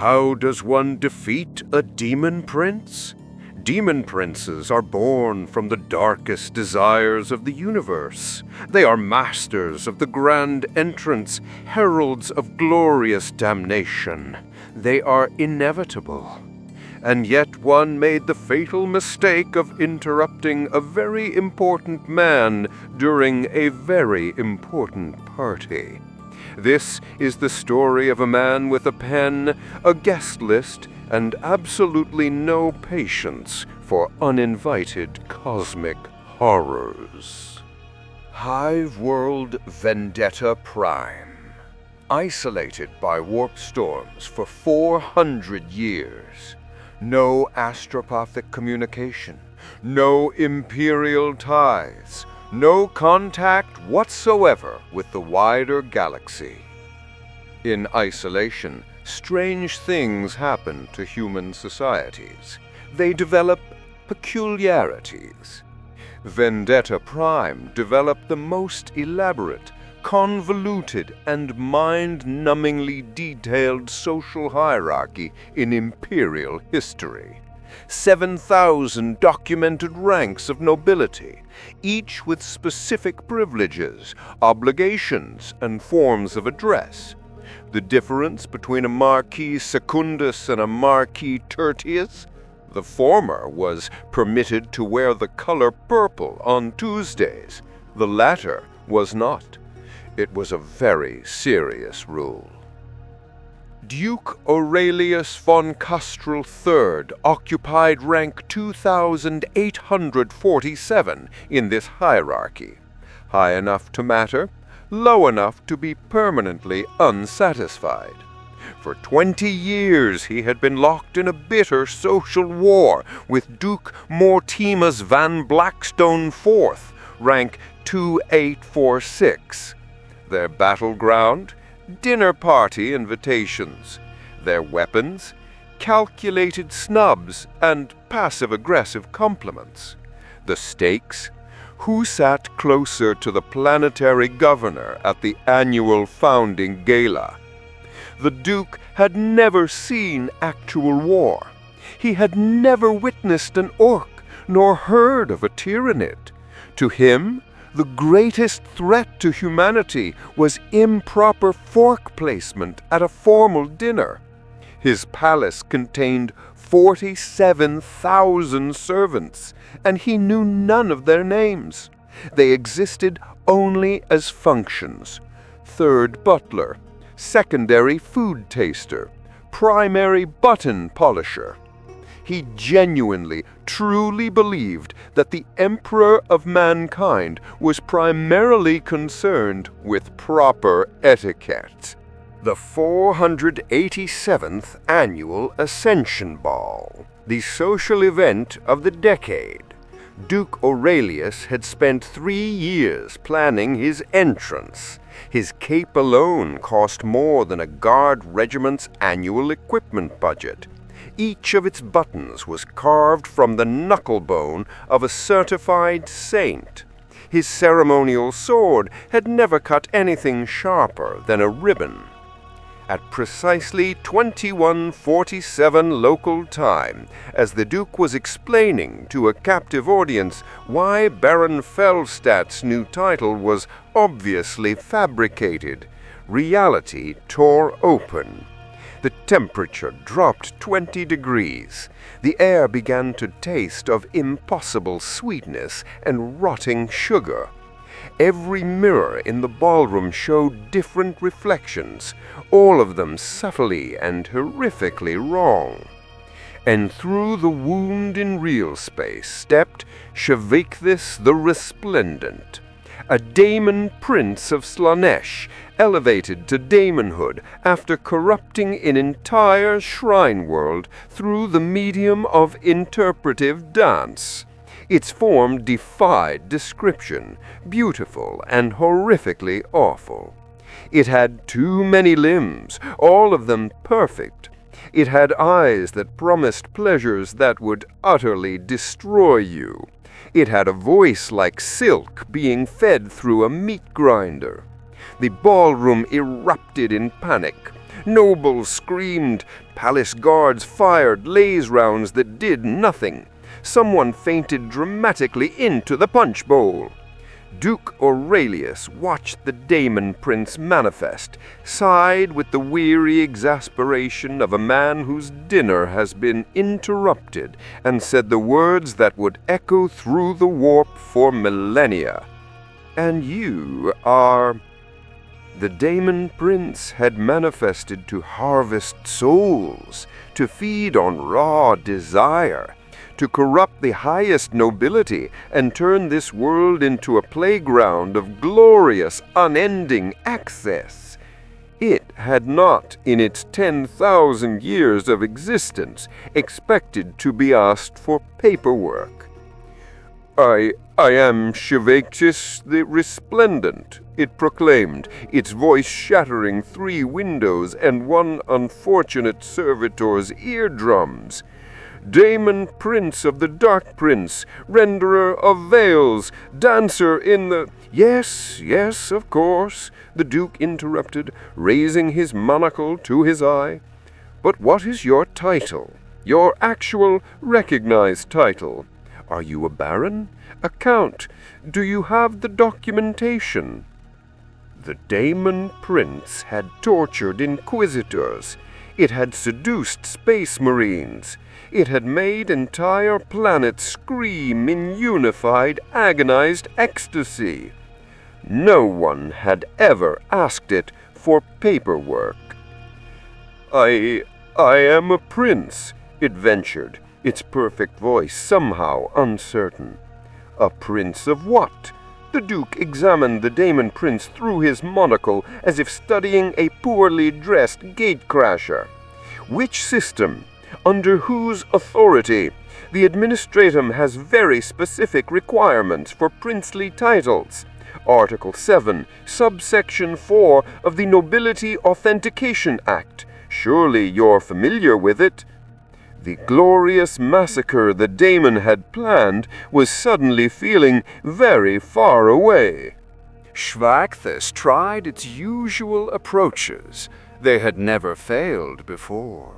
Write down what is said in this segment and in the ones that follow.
How does one defeat a demon prince? Demon princes are born from the darkest desires of the universe. They are masters of the grand entrance, heralds of glorious damnation. They are inevitable. And yet one made the fatal mistake of interrupting a very important man during a very important party. This is the story of a man with a pen, a guest list, and absolutely no patience for uninvited cosmic horrors. Hive World Vendetta Prime. Isolated by warp storms for 400 years. No astropathic communication, no imperial ties, no contact whatsoever with the wider galaxy. In isolation, strange things happen to human societies. They develop peculiarities. Vendetta Prime developed the most elaborate, convoluted, and mind-numbingly detailed social hierarchy in imperial history. 7,000 documented ranks of nobility, each with specific privileges, obligations, and forms of address. The difference between a Marquis Secundus and a Marquis Tertius? The former was permitted to wear the color purple on Tuesdays. The latter was not. It was a very serious rule. Duke Aurelius von Kastrell III occupied rank 2,847 in this hierarchy, high enough to matter, low enough to be permanently unsatisfied. For 20 years he had been locked in a bitter social war with Duke Mortimus van Blackstone IV, rank 2846. Their battleground? Dinner party invitations. Their weapons? Calculated snubs and passive-aggressive compliments. The stakes? Who sat closer to the planetary governor at the annual founding gala? The Duke had never seen actual war. He had never witnessed an orc, nor heard of a tyrannid. To him, the greatest threat to humanity was improper fork placement at a formal dinner. His palace contained 47,000 servants, and he knew none of their names. They existed only as functions: third butler, secondary food taster, primary button polisher. He genuinely, truly believed that the Emperor of mankind was primarily concerned with proper etiquette. The 487th Annual Ascension Ball, the social event of the decade. Duke Aurelius had spent 3 years planning his entrance. His cape alone cost more than a guard regiment's annual equipment budget. Each of its buttons was carved from the knucklebone of a certified saint. His ceremonial sword had never cut anything sharper than a ribbon. At precisely 21:47 local time, as the Duke was explaining to a captive audience why Baron Felstadt's new title was obviously fabricated, reality tore open. The temperature dropped 20 degrees. The air began to taste of impossible sweetness and rotting sugar. Every mirror in the ballroom showed different reflections, all of them subtly and horrifically wrong. And through the wound in real space stepped Sh'vaek'thyss the Resplendent, a Daemon Prince of Slaanesh, elevated to daemonhood after corrupting an entire shrine world through the medium of interpretive dance. Its form defied description, beautiful and horrifically awful. It had too many limbs, all of them perfect. It had eyes that promised pleasures that would utterly destroy you. It had a voice like silk being fed through a meat grinder. The ballroom erupted in panic. Nobles screamed. Palace guards fired laze rounds that did nothing. Someone fainted dramatically into the punch bowl. Duke Aurelius watched the Daemon Prince manifest, sighed with the weary exasperation of a man whose dinner has been interrupted, and said the words that would echo through the warp for millennia. "And you are—" The Daemon Prince had manifested to harvest souls, to feed on raw desire, to corrupt the highest nobility and turn this world into a playground of glorious, unending excess. It had not, in its 10,000 years of existence, expected to be asked for paperwork. I am Sh'vaek'thyss the Resplendent," it proclaimed, its voice shattering 3 windows and 1 unfortunate servitor's eardrums. "Daemon Prince of the Dark Prince, renderer of veils, dancer in the—" Yes, of course," the Duke interrupted, raising his monocle to his eye. "But what is your title? Your actual, recognized title? Are you a baron? A count? Do you have the documentation?" The Daemon Prince had tortured inquisitors. It had seduced space marines. It had made entire planets scream in unified, agonized ecstasy. No one had ever asked it for paperwork. I am a prince," it ventured, its perfect voice somehow uncertain. "A prince of what?" The Duke examined the Daemon Prince through his monocle as if studying a poorly dressed gatecrasher. "Which system? Under whose authority? The administratum has very specific requirements for princely titles. Article 7, subsection 4 of the Nobility Authentication Act. Surely you're familiar with it." The glorious massacre the Daemon had planned was suddenly feeling very far away. Sh'vaek'thyss tried its usual approaches. They had never failed before.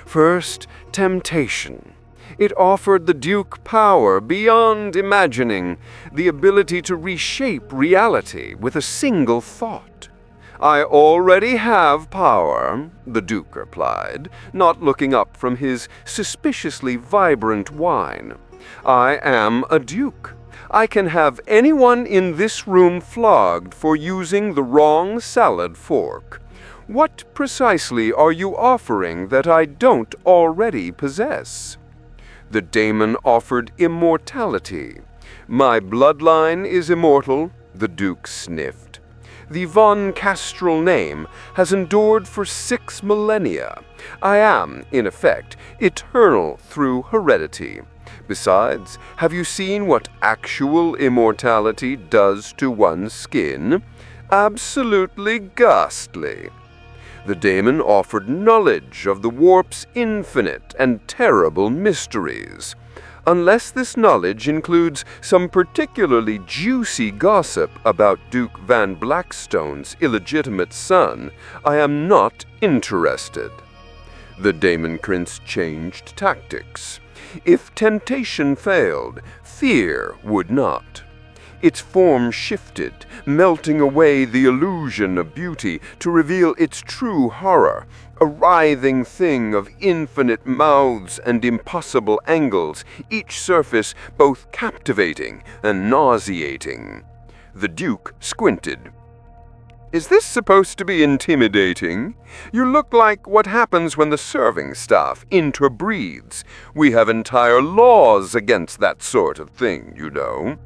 First, temptation. It offered the Duke power beyond imagining, the ability to reshape reality with a single thought. "I already have power," the Duke replied, not looking up from his suspiciously vibrant wine. "I am a duke. I can have anyone in this room flogged for using the wrong salad fork. What precisely are you offering that I don't already possess?" The Daemon offered immortality. "My bloodline is immortal," the Duke sniffed. "The von Kastrell name has endured for 6 millennia. I am, in effect, eternal through heredity. Besides, have you seen what actual immortality does to one's skin? Absolutely ghastly." The Daemon offered knowledge of the warp's infinite and terrible mysteries. "Unless this knowledge includes some particularly juicy gossip about Duke Van Blackstone's illegitimate son, I am not interested." The Daemon Prince changed tactics. If temptation failed, fear would not. Its form shifted, melting away the illusion of beauty to reveal its true horror, a writhing thing of infinite mouths and impossible angles, each surface both captivating and nauseating. The Duke squinted. "Is this supposed to be intimidating? You look like what happens when the serving staff interbreeds. We have entire laws against that sort of thing, you know."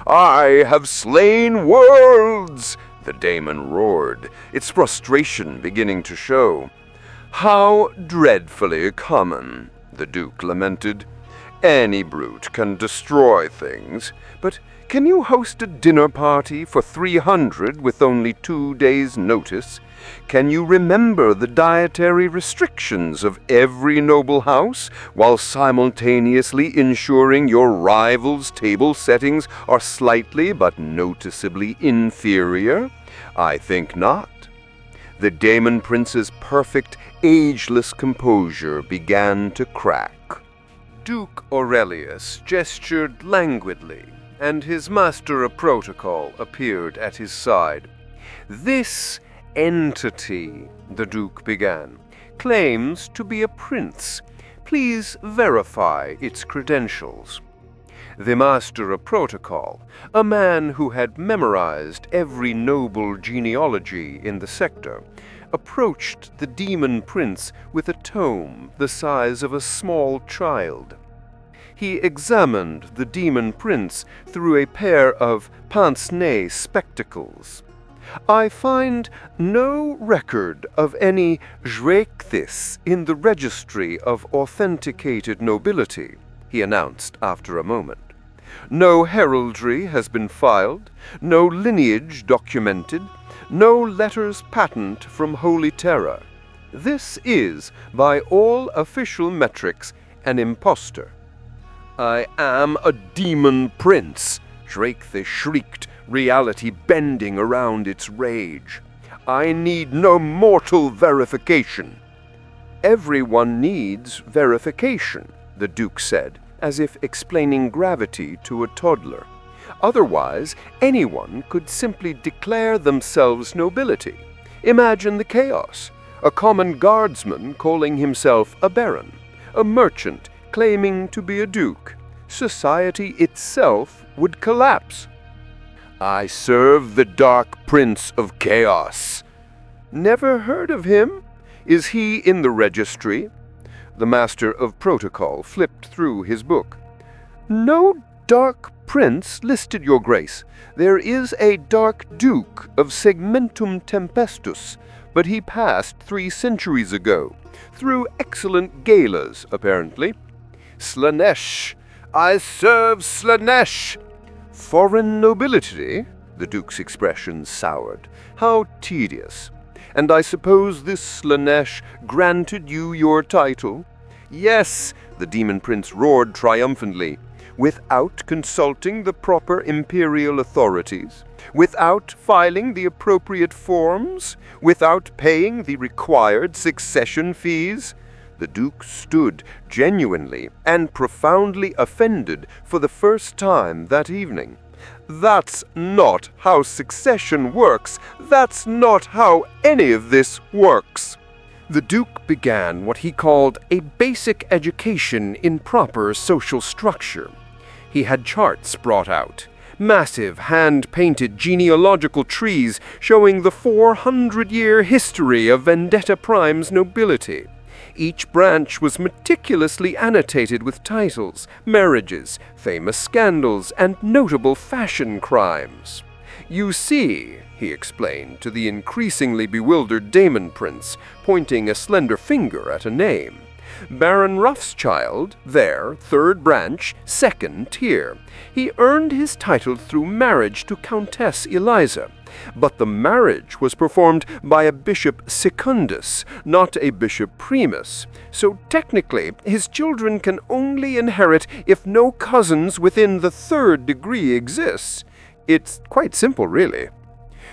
"I have slain worlds!" the Daemon roared, its frustration beginning to show. "How dreadfully common," the Duke lamented. "Any brute can destroy things, but can you host a dinner party for 300 with only 2 days' notice? Can you remember the dietary restrictions of every noble house, while simultaneously ensuring your rivals' table settings are slightly but noticeably inferior? I think not." The Daemon Prince's perfect, ageless composure began to crack. Duke Aurelius gestured languidly, and his master of protocol appeared at his side. "This entity," the Duke began, "claims to be a prince. Please verify its credentials." The master of protocol, a man who had memorized every noble genealogy in the sector, approached the Demon Prince with a tome the size of a small child. He examined the Demon Prince through a pair of pince-nez spectacles. "I find no record of any Sh'vaek'thyss in the registry of authenticated nobility," he announced after a moment. "No heraldry has been filed, no lineage documented, no letters patent from Holy Terra. This is, by all official metrics, an impostor." "I am a Demon Prince," Sh'vaek'thyss shrieked, reality bending around its rage. "I need no mortal verification." "Everyone needs verification," the Duke said, as if explaining gravity to a toddler. "Otherwise, anyone could simply declare themselves nobility. Imagine the chaos. A common guardsman calling himself a baron, a merchant claiming to be a duke. Society itself would collapse." "I serve the Dark Prince of Chaos." "Never heard of him? Is he in the registry?" The master of protocol flipped through his book. "No Dark Prince listed, Your Grace. There is a Dark Duke of Segmentum Tempestus, but he passed 3 centuries ago, through excellent galas, apparently." "Slaanesh! I serve Slaanesh!" "Foreign nobility?" The Duke's expression soured. "How tedious. And I suppose this Slaanesh granted you your title?" "Yes," the Demon Prince roared triumphantly. "Without consulting the proper imperial authorities? Without filing the appropriate forms? Without paying the required succession fees?" The Duke stood, genuinely and profoundly offended for the first time that evening. "That's not how succession works. That's not how any of this works." The Duke began what he called a basic education in proper social structure. He had charts brought out, massive hand-painted genealogical trees showing the 400-year history of Vendetta Prime's nobility. Each branch was meticulously annotated with titles, marriages, famous scandals, and notable fashion crimes. "You see," he explained to the increasingly bewildered Daemon Prince, pointing a slender finger at a name. "Baron Rothschild, there, 3rd branch, 2nd tier. He earned his title through marriage to Countess Eliza. But the marriage was performed by a bishop secundus, not a bishop primus. So technically, his children can only inherit if no cousins within the 3rd degree exists. It's quite simple, really."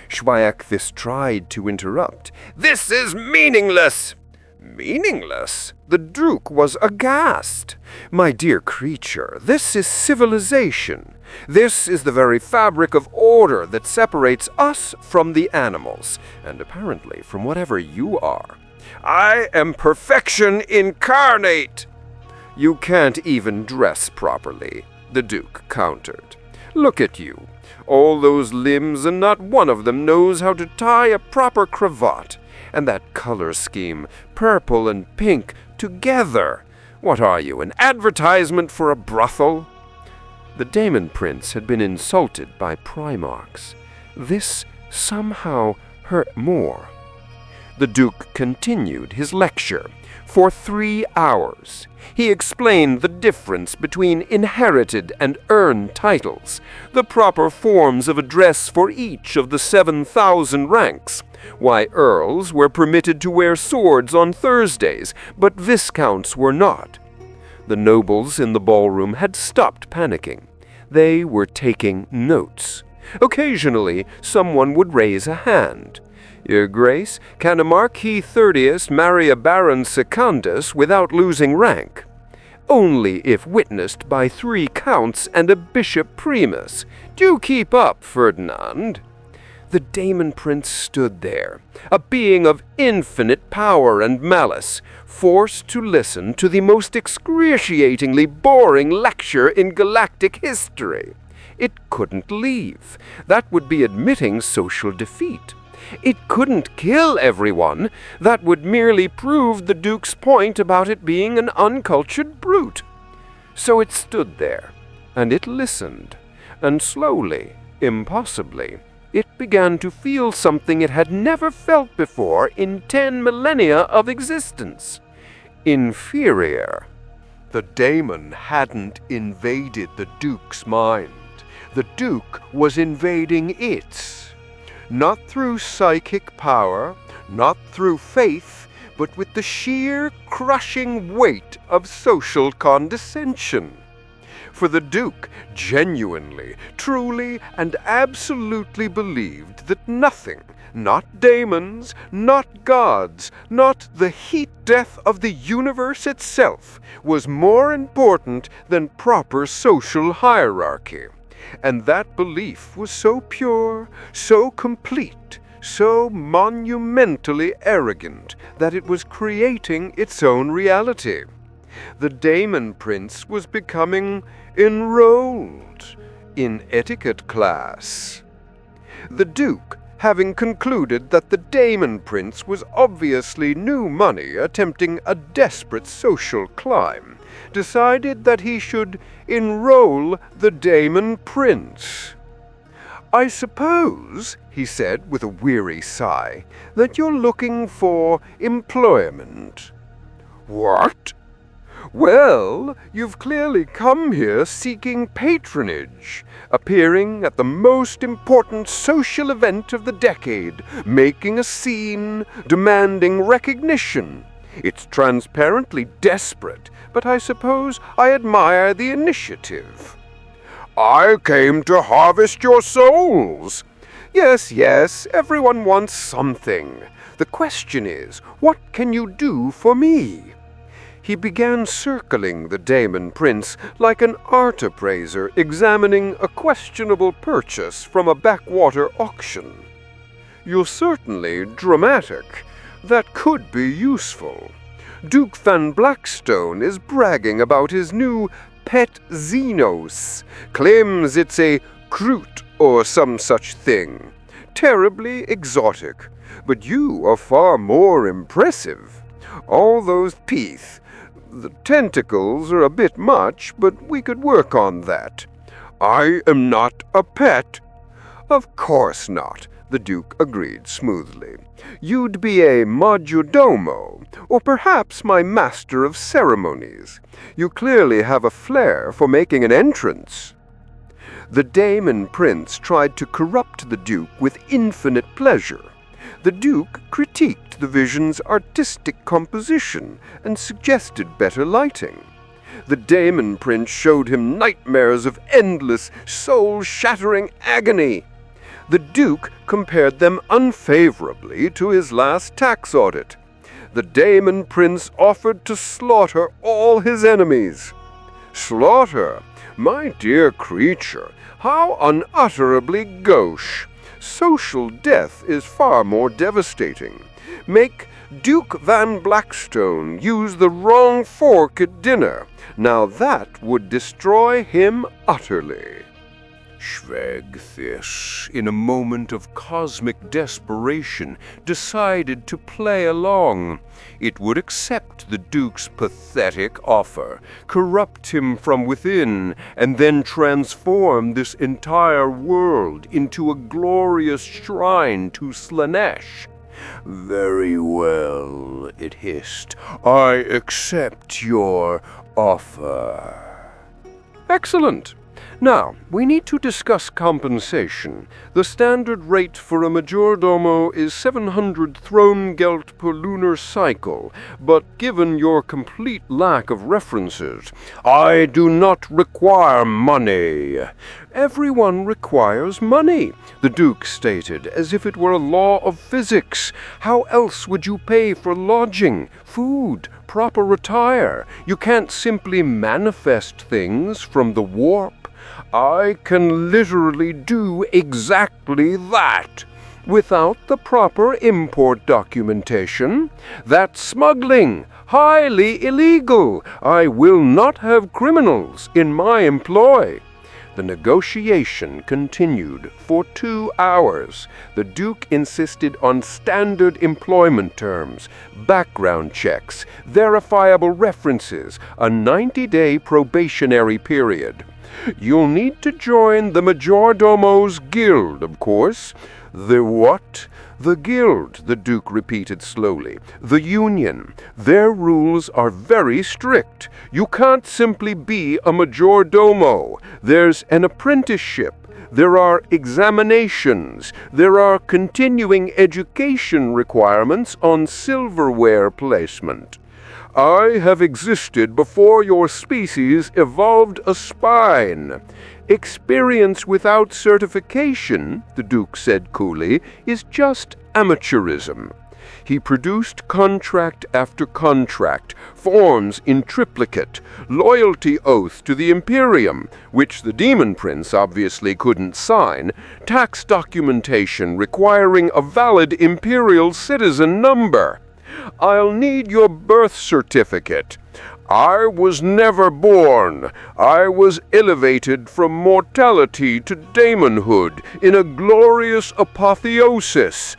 Sh'vaek'thyss tried to interrupt. "This is meaningless!" "Meaningless?" The Duke was aghast. "My dear creature, this is civilization. This is the very fabric of order that separates us from the animals, and apparently from whatever you are." "I am perfection incarnate!" "You can't even dress properly," the Duke countered. "Look at you. All those limbs, and not one of them knows how to tie a proper cravat. And that color scheme, purple and pink, together. What are you, an advertisement for a brothel?" The Daemon Prince had been insulted by Primarchs. This somehow hurt more. The Duke continued his lecture. For 3 hours, he explained the difference between inherited and earned titles, the proper forms of address for each of the 7,000 ranks, why earls were permitted to wear swords on Thursdays, but viscounts were not. The nobles in the ballroom had stopped panicking. They were taking notes. Occasionally, someone would raise a hand. Your Grace, can a Marquis Thirtius marry a Baron Secundus without losing rank? Only if witnessed by 3 counts and a Bishop Primus. Do keep up, Ferdinand. The Daemon Prince stood there, a being of infinite power and malice, forced to listen to the most excruciatingly boring lecture in galactic history. It couldn't leave. That would be admitting social defeat. It couldn't kill everyone. That would merely prove the Duke's point about it being an uncultured brute. So it stood there, and it listened, and slowly, impossibly, it began to feel something it had never felt before in 10 millennia of existence. Inferior. The daemon hadn't invaded the Duke's mind. The Duke was invading its. Not through psychic power, not through faith, but with the sheer crushing weight of social condescension. For the Duke genuinely, truly, and absolutely believed that nothing, not daemons, not gods, not the heat-death of the universe itself, was more important than proper social hierarchy. And that belief was so pure, so complete, so monumentally arrogant that it was creating its own reality. The Daemon Prince was becoming enrolled in etiquette class. The Duke, having concluded that the Daemon Prince was obviously new money attempting a desperate social climb, decided that he should enroll the Daemon Prince. "I suppose," he said with a weary sigh, "that you're looking for employment." "What?" "Well, you've clearly come here seeking patronage, appearing at the most important social event of the decade, making a scene, demanding recognition. It's transparently desperate, but I suppose I admire the initiative." "I came to harvest your souls." Yes, everyone wants something. The question is, what can you do for me?" He began circling the Daemon Prince like an art appraiser examining a questionable purchase from a backwater auction. "You're certainly dramatic. That could be useful. Duke Van Blackstone is bragging about his new pet Xenos, claims it's a Kroot or some such thing. Terribly exotic, but you are far more impressive. All those teeth. The tentacles are a bit much, but we could work on that." "I am not a pet." "Of course not," the Duke agreed smoothly. "You'd be a majordomo, or perhaps my master of ceremonies. You clearly have a flair for making an entrance." The Daemon Prince tried to corrupt the Duke with infinite pleasure. The Duke critiqued the vision's artistic composition and suggested better lighting. The Daemon Prince showed him nightmares of endless, soul-shattering agony. The Duke compared them unfavorably to his last tax audit. The Daemon Prince offered to slaughter all his enemies. "Slaughter? My dear creature, how unutterably gauche! Social death is far more devastating. Make Duke Van Blackstone use the wrong fork at dinner. Now that would destroy him utterly." Sh'vaek'thyss, in a moment of cosmic desperation, decided to play along. It would accept the Duke's pathetic offer, corrupt him from within, and then transform this entire world into a glorious shrine to Slaanesh. "Very well," it hissed. "I accept your offer." "Excellent. Now, we need to discuss compensation. The standard rate for a majordomo is 700 throne geld per lunar cycle, but given your complete lack of references, I do not require money. Everyone requires money, the Duke stated, as if it were a law of physics. How else would you pay for lodging, food, proper attire? You can't simply manifest things from the warp. I can literally do exactly that. Without the proper import documentation, that's smuggling, highly illegal. I will not have criminals in my employ. The negotiation continued for 2 hours. The Duke insisted on standard employment terms, background checks, verifiable references, a 90-day probationary period. You'll need to join the Majordomo's Guild, of course. The what? The Guild, the Duke repeated slowly. The union. Their rules are very strict. You can't simply be a Majordomo. There's an apprenticeship. There are examinations. There are continuing education requirements on silverware placement. I have existed before your species evolved a spine. Experience without certification, the Duke said coolly, is just amateurism. He produced contract after contract, forms in triplicate, loyalty oath to the Imperium, which the Daemon Prince obviously couldn't sign, tax documentation requiring a valid Imperial citizen number. I'll need your birth certificate. I was never born. I was elevated from mortality to daemonhood in a glorious apotheosis.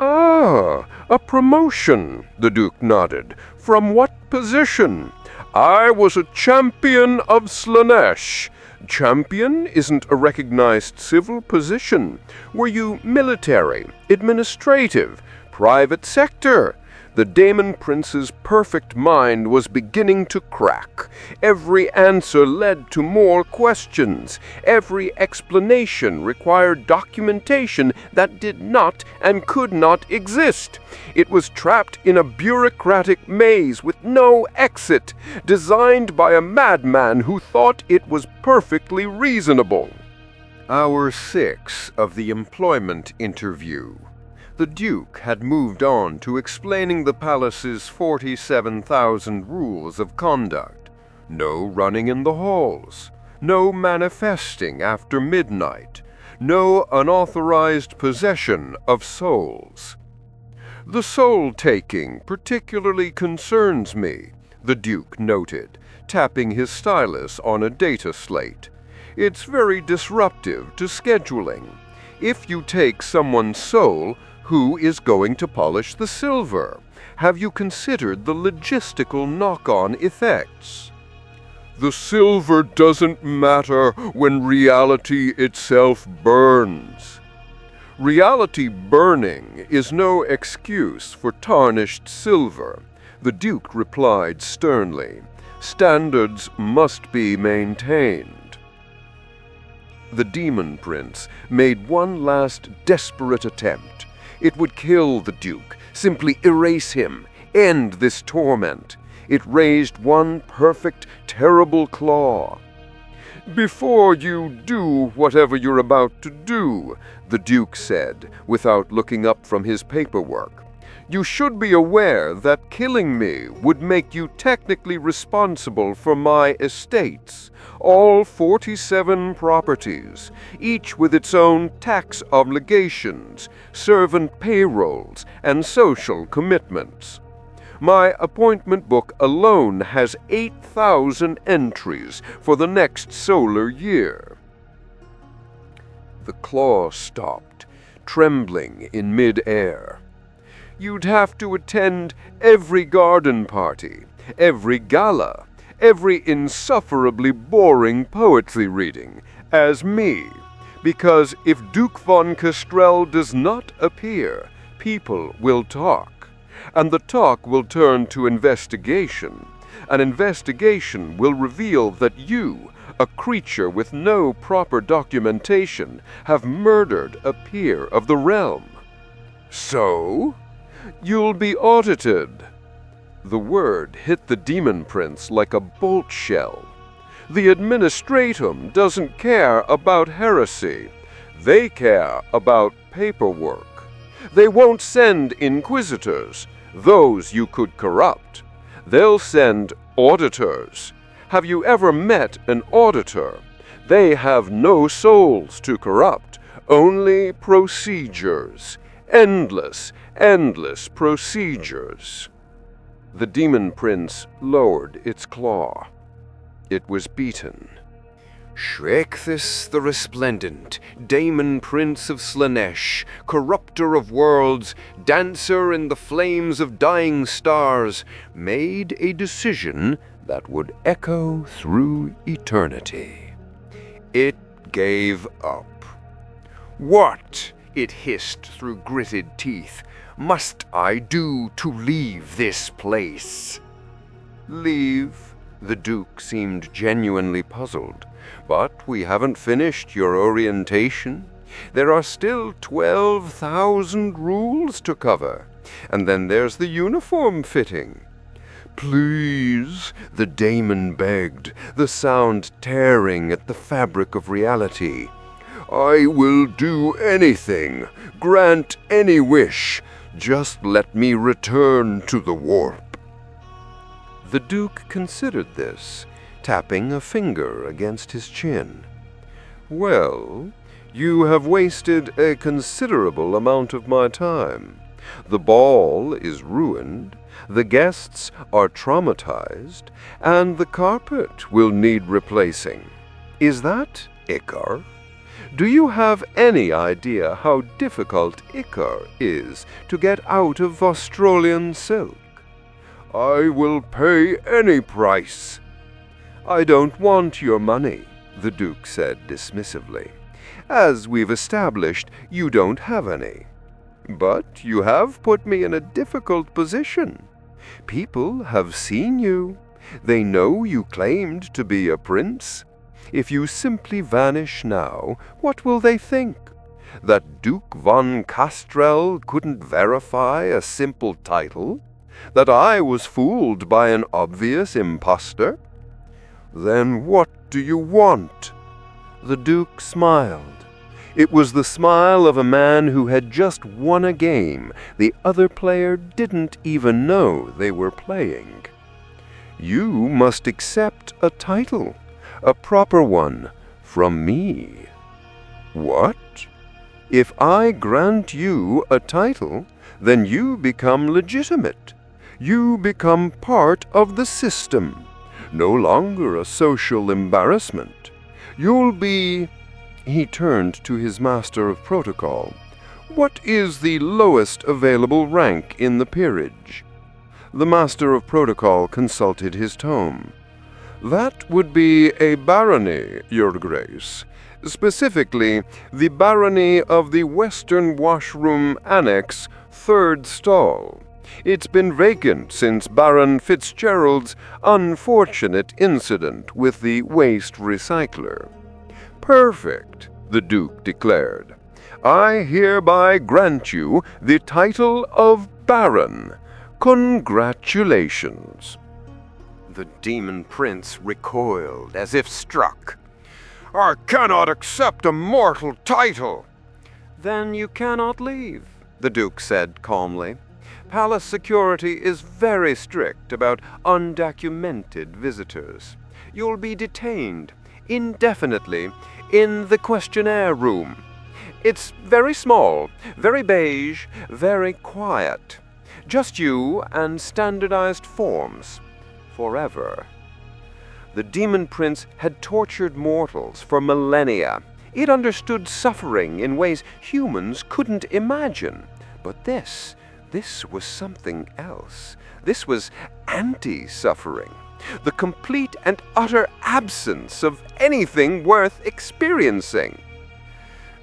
Ah, a promotion, the Duke nodded. From what position? I was a champion of Slaanesh. Champion isn't a recognized civil position. Were you military, administrative, private sector? The Daemon Prince's perfect mind was beginning to crack. Every answer led to more questions. Every explanation required documentation that did not and could not exist. It was trapped in a bureaucratic maze with no exit, designed by a madman who thought it was perfectly reasonable. Hour 6 of the employment interview. The Duke had moved on to explaining the palace's 47,000 rules of conduct. No running in the halls, no manifesting after midnight, no unauthorized possession of souls. The soul-taking particularly concerns me, the Duke noted, tapping his stylus on a data slate. It's very disruptive to scheduling. If you take someone's soul, who is going to polish the silver? Have you considered the logistical knock-on effects? The silver doesn't matter when reality itself burns. Reality burning is no excuse for tarnished silver, the Duke replied sternly. Standards must be maintained. The Daemon Prince made one last desperate attempt. It would kill the Duke, simply erase him, end this torment. It raised one perfect, terrible claw. Before you do whatever you're about to do, the Duke said, without looking up from his paperwork, you should be aware that killing me would make you technically responsible for my estates, all 47 properties, each with its own tax obligations, servant payrolls, and social commitments. My appointment book alone has 8,000 entries for the next solar year. The claw stopped, trembling in mid-air. You'd have to attend every garden party, every gala, every insufferably boring poetry reading, as me, because if Duke von Kastrell does not appear, people will talk, and the talk will turn to investigation. An investigation will reveal that you, a creature with no proper documentation, have murdered a peer of the realm. So, you'll be audited." The word hit the Demon Prince like a bolt shell. The administratum doesn't care about heresy. They care about paperwork. They won't send inquisitors, those you could corrupt. They'll send auditors. Have you ever met an auditor? They have no souls to corrupt, only procedures. Endless, endless procedures. The Demon Prince lowered its claw. It was beaten. "Sh'vaek'thyss the Resplendent, Daemon Prince of Slaanesh, corrupter of worlds, dancer in the flames of dying stars, made a decision that would echo through eternity. It gave up. What, it hissed through gritted teeth, must I do to leave this place?" "Leave?" The Duke seemed genuinely puzzled. "But we haven't finished your orientation. There are still 12,000 rules to cover. And then there's the uniform fitting." "Please," the daemon begged, the sound tearing at the fabric of reality. "I will do anything, grant any wish. Just let me return to the warp." The Duke considered this, tapping a finger against his chin. "Well, you have wasted a considerable amount of my time. The ball is ruined, the guests are traumatized, and the carpet will need replacing. Is that ichor? Do you have any idea how difficult ichor is to get out of Vostrolian silk?" "I will pay any price." "I don't want your money," the Duke said dismissively. "As we've established, you don't have any. But you have put me in a difficult position. People have seen you. They know you claimed to be a prince. If you simply vanish now, what will they think? That Duke von Kastrell couldn't verify a simple title? That I was fooled by an obvious impostor? Then what do you want?" The Duke smiled. It was the smile of a man who had just won a game the other player didn't even know they were playing. "You must accept a title, a proper one, from me." "What? If I grant you a title, then you become legitimate. You become part of the system, no longer a social embarrassment. You'll be—" He turned to his master of protocol. "What is the lowest available rank in the peerage?" The master of protocol consulted his tome. "That would be a barony, Your Grace. Specifically, the barony of the Western Washroom Annexed, third stall. It's been vacant since Baron Fitzgerald's unfortunate incident with the waste recycler." "Perfect," the Duke declared. "I hereby grant you the title of Baron. Congratulations." The Demon Prince recoiled as if struck. "I cannot accept a mortal title." "Then you cannot leave," the Duke said calmly. "Palace security is very strict about undocumented visitors. You'll be detained indefinitely in the questionnaire room. It's very small, very beige, very quiet. Just you and standardized forms. Forever." The Demon Prince had tortured mortals for millennia. It understood suffering in ways humans couldn't imagine. But this was something else. This was anti-suffering. The complete and utter absence of anything worth experiencing.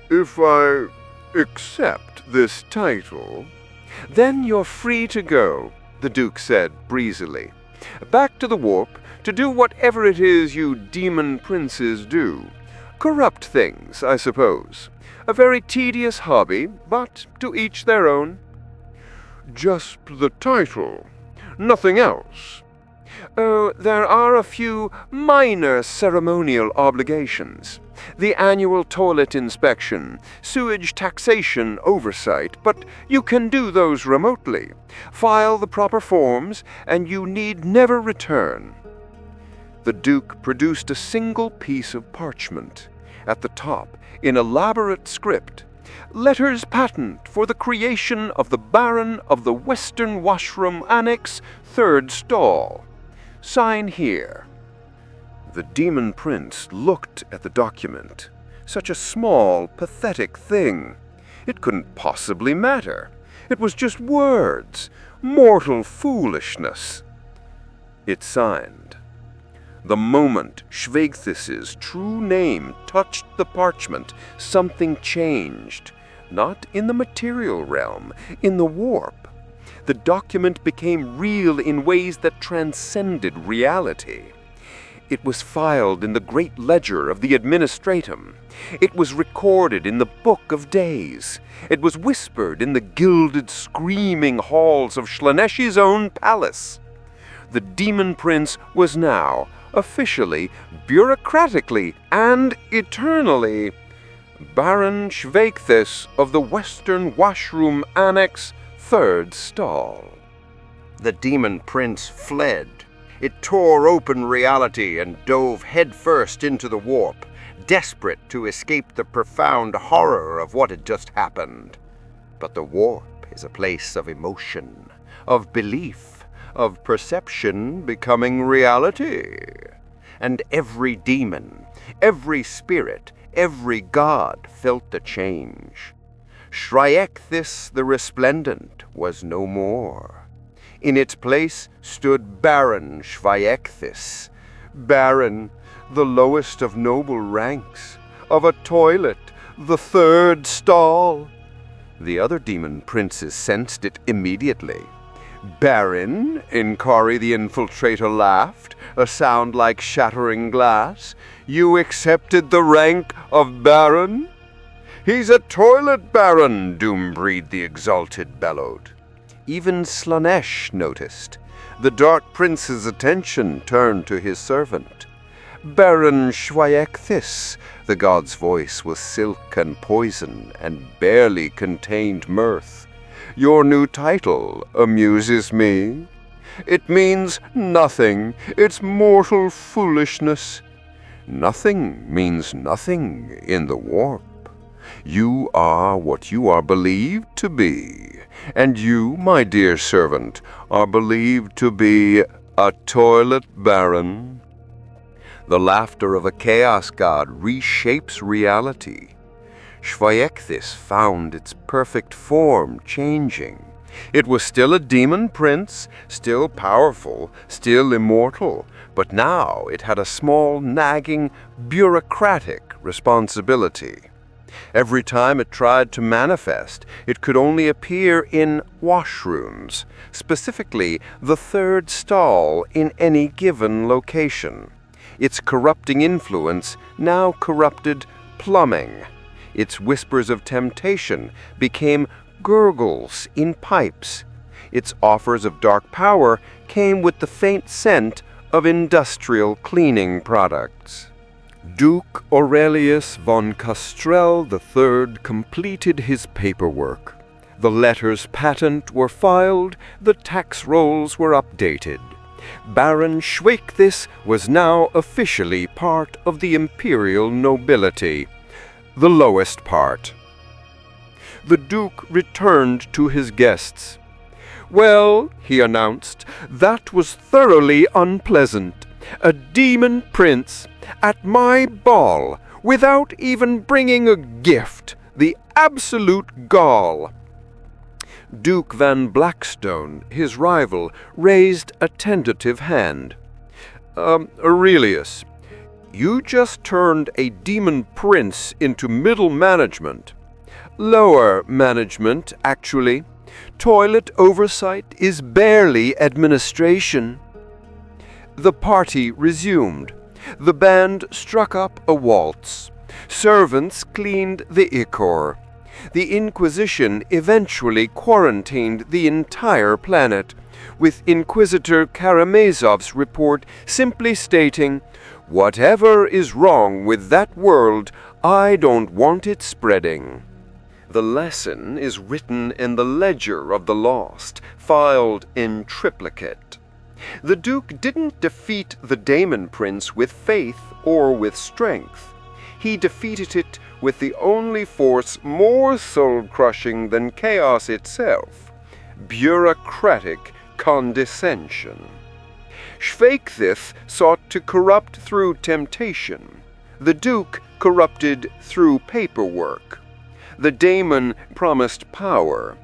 "If I accept this title—" "Then you're free to go," the Duke said breezily. Back to the warp to do whatever it is you demon princes do. Corrupt things, I suppose. A very tedious hobby, but to each their own. Just the title. Nothing else. Oh, there are a few minor ceremonial obligations. The annual toilet inspection, sewage taxation oversight, but you can do those remotely. File the proper forms, and you need never return. The Duke produced a single piece of parchment. At the top, in elaborate script, letters patent for the creation of the Baron of the Western Washroom Annexed, 3rd stall. Sign here. The Demon Prince looked at the document. Such a small, pathetic thing. It couldn't possibly matter. It was just words, mortal foolishness. It signed. The moment Sh'vaek'thyss's true name touched the parchment, something changed. Not in the material realm, in the warp. The document became real in ways that transcended reality. It was filed in the great ledger of the administratum. It was recorded in the book of days. It was whispered in the gilded, screaming halls of Slaaneshi's own palace. The Demon Prince was now, officially, bureaucratically, and eternally, Baron Sh'vaek'thyss of the Western Washroom Annexed, 3rd stall. The Demon Prince fled. It tore open reality and dove headfirst into the warp, desperate to escape the profound horror of what had just happened. But the warp is a place of emotion, of belief, of perception becoming reality. And every demon, every spirit, every god felt the change. Sh'vaek'thyss the Resplendent was no more. In its place stood Baron Sh'vaek'thyss, Baron, the lowest of noble ranks, of a toilet, the 3rd stall. The other demon princes sensed it immediately. Baron, Inkari the Infiltrator laughed, a sound like shattering glass. You accepted the rank of Baron? He's a toilet baron, Doombreed the Exalted bellowed. Even Slaanesh noticed. The Dark Prince's attention turned to his servant. Baron Sh'vaek'thyss, the god's voice was silk and poison and barely contained mirth. Your new title amuses me. It means nothing. It's mortal foolishness. Nothing means nothing in the warp. You are what you are believed to be, and you, my dear servant, are believed to be a toilet baron. The laughter of a chaos god reshapes reality. Sh'vaek'thyss found its perfect form changing. It was still a demon prince, still powerful, still immortal, but now it had a small, nagging, bureaucratic responsibility. Every time it tried to manifest, it could only appear in washrooms, specifically the 3rd stall in any given location. Its corrupting influence now corrupted plumbing. Its whispers of temptation became gurgles in pipes. Its offers of dark power came with the faint scent of industrial cleaning products. Duke Aurelius von Kastrell III completed his paperwork. The letters patent were filed, the tax rolls were updated. Baron Sh'vaek'thyss was now officially part of the imperial nobility, the lowest part. The Duke returned to his guests. "Well," he announced, "that was thoroughly unpleasant. A demon prince at my ball, without even bringing a gift. The absolute gall." Duke Van Blackstone, his rival, raised a tentative hand. Aurelius, you just turned a demon prince into middle management. Lower management, actually. Toilet oversight is barely administration." The party resumed. The band struck up a waltz. Servants cleaned the ichor. The Inquisition eventually quarantined the entire planet, with Inquisitor Karamazov's report simply stating, "Whatever is wrong with that world, I don't want it spreading." The lesson is written in the Ledger of the Lost, filed in triplicate. The Duke didn't defeat the Daemon Prince with faith or with strength. He defeated it with the only force more soul-crushing than chaos itself: bureaucratic condescension. Sh'vaek'thyss sought to corrupt through temptation. The Duke corrupted through paperwork. The Daemon promised power.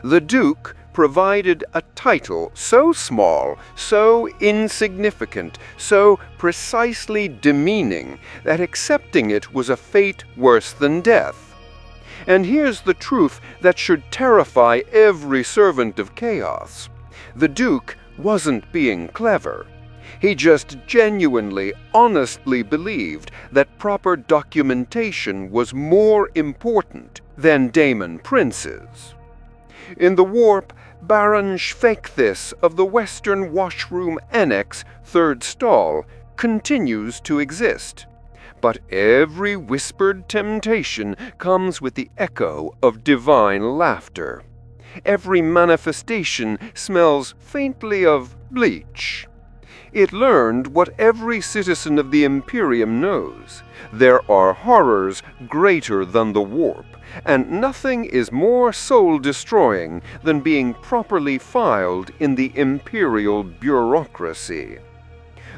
The Duke provided a title so small, so insignificant, so precisely demeaning, that accepting it was a fate worse than death. And here's the truth that should terrify every servant of chaos. The Duke wasn't being clever. He just genuinely, honestly believed that proper documentation was more important than Daemon princes. In the warp, Baron Sh'vaek'thyss of the Western Washroom Annexed, third stall, continues to exist. But every whispered temptation comes with the echo of divine laughter. Every manifestation smells faintly of bleach. It learned what every citizen of the Imperium knows. There are horrors greater than the warp, and nothing is more soul-destroying than being properly filed in the imperial bureaucracy.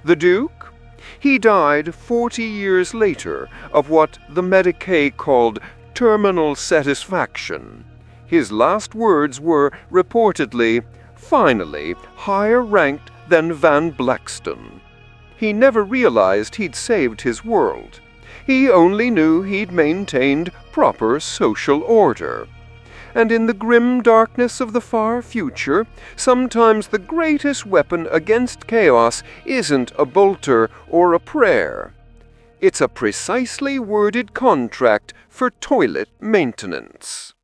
The Duke? He died 40 years later of what the Medicae called terminal satisfaction. His last words were, reportedly, finally higher ranked than Van Blackstone. He never realized he'd saved his world. He only knew he'd maintained proper social order. And in the grim darkness of the far future, sometimes the greatest weapon against chaos isn't a bolter or a prayer. It's a precisely worded contract for toilet maintenance.